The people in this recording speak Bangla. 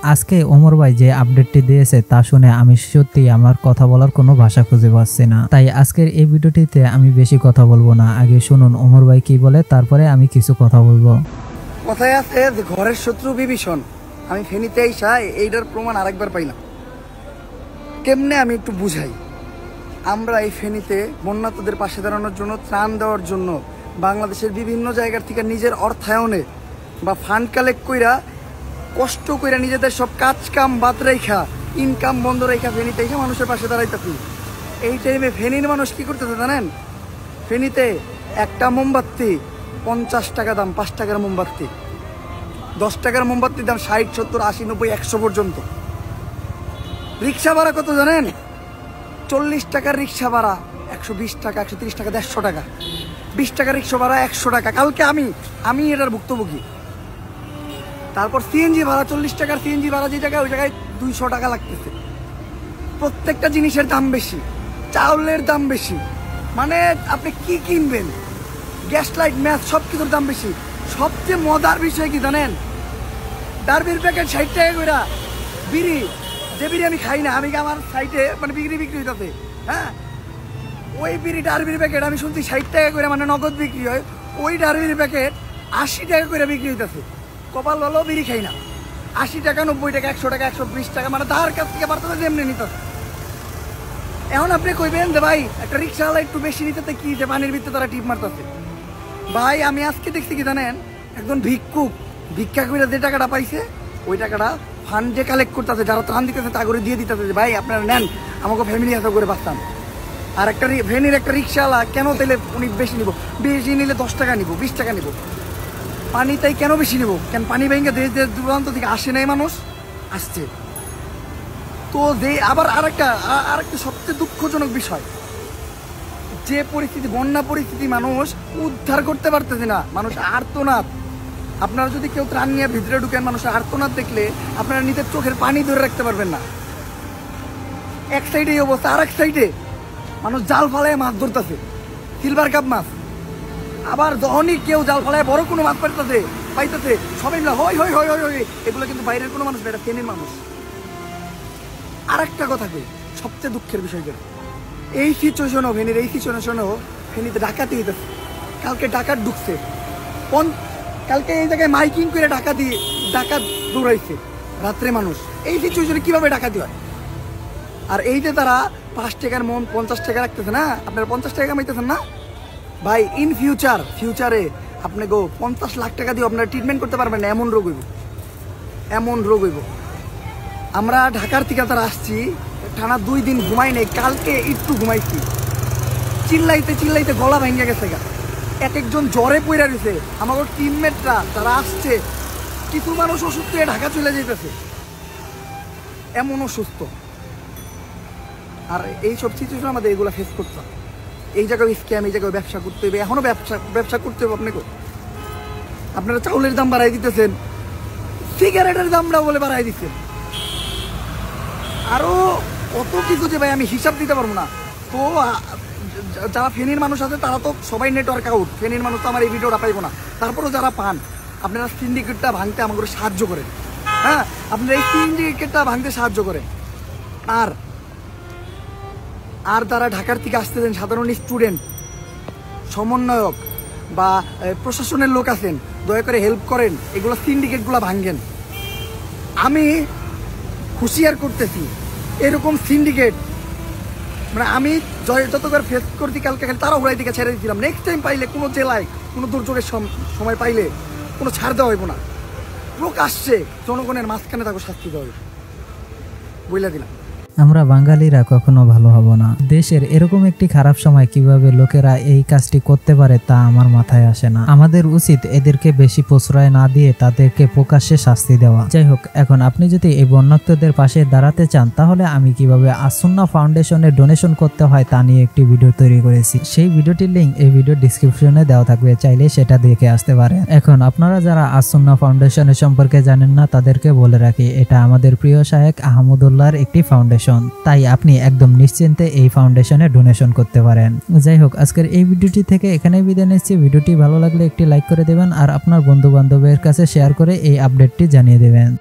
আজকে ওমর ভাই যে আপডেটটি দিয়েছে তা শুনে আমি সত্যি আমার কথা বলার কোনো ভাষা খুঁজে পাচ্ছি না। তাই আজকের এই ভিডিওটিতে আমি বেশি কথা বলবো না, আগে শুনুন ওমর ভাই কি বলে, তারপরে আমি কিছু কথা বলবো। কথায় আছে যে ঘরের শত্রু বিভীষণ। আমি ফেনীতে আইসা এইটার প্রমাণ আরেকবার পাইলাম। কেমনে আমি একটু বুঝাই। আমরা এই ফেনীতে বন্যাতদের পাশে দাঁড়ানোর জন্য, ত্রাণ দেওয়ার জন্য বাংলাদেশের বিভিন্ন জায়গার থেকে নিজের অর্থায়নে বা ফান্ড কালেক্ট কইরা কষ্ট কইরা নিজেদের সব কাজ কাম বাদ রেখা, ইনকাম বন্ধ রেখা ফেনীতে এসে মানুষের পাশে দাঁড়াইতেছি। এই টাইমে ফেনীর মানুষ কি করতেছে জানেন? ফেনীতে একটা মোমবাতি 50 টাকা দাম, 5 টাকার মোমবাতি, 10 টাকার মোমবাতির দাম 60, 70, 80, 90, 100 পর্যন্ত। রিক্সা ভাড়া কত জানেন? 40 টাকার রিক্সা ভাড়া 120 টাকা, 130 টাকা, 150 টাকা। 20 টাকার রিক্সা ভাড়া 100 টাকা। কালকে আমি এটার ভুক্তভোগী। তারপর সিএনজি ভাড়া 40 টাকার সিএনজি ভাড়া যে জায়গায়, ওই জায়গায় 200 টাকা লাগতেছে। প্রত্যেকটা জিনিসের দাম বেশি, চাউলের দাম বেশি, মানে আপনি কি কিনবেন, গ্যাস লাইট ম্যাচ সব কিছুর দাম বেশি। সবচেয়ে মজার বিষয় কি জানেন? ডারবির প্যাকেট 60 টাকা করে বিড়ি, যে বিড়ি আমি খাই না, আমি আমার সাইটে মানে বিক্রি হইতেছে, হ্যাঁ, ওই বিড়ি ডারবির প্যাকেট আমি শুনছি 60 টাকা করে, মানে নগদ বিক্রি হয়। ওই ডারবির প্যাকেট 80 টাকা করে বিক্রি হইতেছে। কপাল ভালো বিড়ি খাই না। 80 টাকা, 90 টাকা, 100 টাকা, 120 টাকা, মানে তার কাছ থেকে বাড়তে যেমনি নিতেছে। এখন আপনি কইবেন যে ভাই একটা রিক্সাওয়ালা একটু বেশি নিতে কি, যে পানির ভিতরে তারা টিপ মারতেছে। ভাই আমি আজকে দেখছি কি জানেন, একজন ভিক্ষুক ভিক্ষা করে যে টাকাটা পাইছে, ওই টাকাটা ফান্ড যে কালেক্ট করতেছে, যারা ত্রাণ দিতেছে তা করে দিয়ে দিতেছে, যে ভাই আপনারা নেন, আমাকে ফ্যামিলি হাতে করে বাঁচতাম। আর একটা ফেনীর একটা রিক্সাওয়ালা কেন তাইলে উনি বেশি নিব? বেশি নিলে 10 টাকা নিব, 20 টাকা নিব। পানি তাই কেন বেশি নিব? কেন পানি ভেঙে দেশ দেশ দূরান্ত থেকে আসে নাই মানুষ, আসছে তো। যে আবার আরেকটা সবচেয়ে দুঃখজনক বিষয়, যে পরিস্থিতি, বন্যা পরিস্থিতি, মানুষ উদ্ধার করতে পারতেছে না, মানুষ আর্তনাদ। আপনারা যদি কেউ ত্রাণ নিয়ে ভিতরে ঢুকেন, মানুষের আর্তনাদ দেখলে আপনারা নিজের চোখের পানি ধরে রাখতে পারবেন না। এক সাইডে এই অবস্থা, আর এক সাইডে মানুষ জাল ফালায় মাছ ধরতেছে, সিলভার কাপ মাছ। আবার যখনই কেউ জাল ফালায় বড় কোনো মাছ পাইতেছে, সবাই মিলে হই হই হই হই হই। এগুলো কিন্তু বাইরের কোনো মানুষ, এটা ফেনীর মানুষ। আর একটা কথা কই, সবচেয়ে দুঃখের বিষয় যেটা, এই সিচুয়েশনও ফেনীর, এই সিচুয়েশনও ফেনীতে ডাকাতি হইতেছে। কালকে ডাকাত ঢুকছে, কালকে এই জায়গায় মাইকিং করে ডাকাত দৌড়াইছে রাত্রে মানুষ। এই সিচুয়েশনে কিভাবে ডাকাতি হয়? আর এই যে তারা 5 টাকার মন 50 টাকা রাখতেছে না, আপনারা 50 টাকা কামাইতেছেন না ভাই। ইন ফিউচারে আপনি 50 লাখ টাকা দিয়ে আপনারা ট্রিটমেন্ট করতে পারবেন না, এমন রোগ হইব। আমরা ঢাকার থেকে তারা আসছি, টানা 2 দিন ঘুমাই নাই, কালকে একটু ঘুমাইছি। চিল্লাইতে গলা ভেঙে গেছে। একজন জ্বরে পড়ে রয়েছে। আমাদের টিমমেটরা যারা আসছে, কিছু মানুষ অসুস্থ হয়ে ঢাকা চলে যেতেছে, এমন অসুস্থ। আর এইসব সিচুয়েশন আমাদের এগুলো ফেস করতে হবে। এই জায়গায় স্ক্যাম, এই জায়গায় ব্যবসা করতে হবে, এখনো ব্যবসা করতে হবে আপনাকে। আপনারা চাউলের দাম বাড়াই দিতেছেন, সিগারেটের দামটা বলে বাড়াই দিচ্ছেন, আরো কত কিছু যে ভাই আমি হিসাব দিতে পারবো না। তো যারা ফেনীর মানুষ আছে তারা তো সবাই নেটওয়ার্ক আউট, ফেনীর মানুষ তো আমার এই ভিডিওটা পাইবো না। তারপরেও যারা পান, আপনারা সিন্ডিকেটটা ভাঙতে আমাকে সাহায্য করেন, হ্যাঁ, আপনারা এই সিন্ডিকেটটা ভাঙতে সাহায্য করেন। আর তারা ঢাকার থেকে আসতেছেন, সাধারণ স্টুডেন্ট, সমন্বয়ক বা প্রশাসনের লোক আছেন, দয়া করে হেল্প করেন, এগুলো সিন্ডিকেটগুলো ভাঙেন। আমি হুঁশিয়ার করতেছি, এরকম সিন্ডিকেট মানে আমি যতবার ফেস করতে কালকে খালি তারা উড়াই দিকে ছেড়ে দিয়েছিলাম। নেক্সট টাইম পাইলে কোনো জেলায় কোনো দুর্যোগের সময় পাইলে কোনো ছাড় দেওয়া হইব না, প্রকাশ্যে জনগণের মাঝখানে তাকে শাস্তি দেওয়া হইব, বইলা দিলাম। আমরা বাঙালিরা কখনো ভালো হব না। দেশের এরকম একটি খারাপ সময় কিভাবে লোকেরা এই কাজটি করতে পারে তা আমার মাথায় আসে না। আমাদের উচিত এদেরকে বেশি প্রশ্রয় না দিয়ে তাদেরকে প্রকাশ্যে শাস্তি দেওয়া। যাই হোক, এখন আপনি যদি এই বন্যার্তদের পাশে দাঁড়াতে চান, তাহলে আমি কিভাবে আসুন্না ফাউন্ডেশনে ডোনেশন করতে হয় তা নিয়ে একটি ভিডিও তৈরি করেছি। সেই ভিডিওটির লিঙ্ক এই ভিডিও ডিসক্রিপশনে দেওয়া থাকবে, চাইলে সেটা দেখে আসতে পারেন। এখন আপনারা যারা আসুন্না ফাউন্ডেশনের সম্পর্কে জানেন না, তাদেরকে বলে রাখি, এটা আমাদের প্রিয় শায়েখ আহমদুল্লাহর একটি ফাউন্ডেশন। তাই আপনি একদম নিশ্চিন্তে এই ফাউন্ডেশনে ডোনেশন করতে পারেন। যাই হোক, আজকের এই ভিডিওটি থেকে এখানেই বিদায় নিচ্ছি। ভিডিওটি ভালো লাগলে একটি লাইক করে দেবেন আর আপনার বন্ধু বান্ধবের কাছে শেয়ার করে এই আপডেটটি জানিয়ে দেবেন।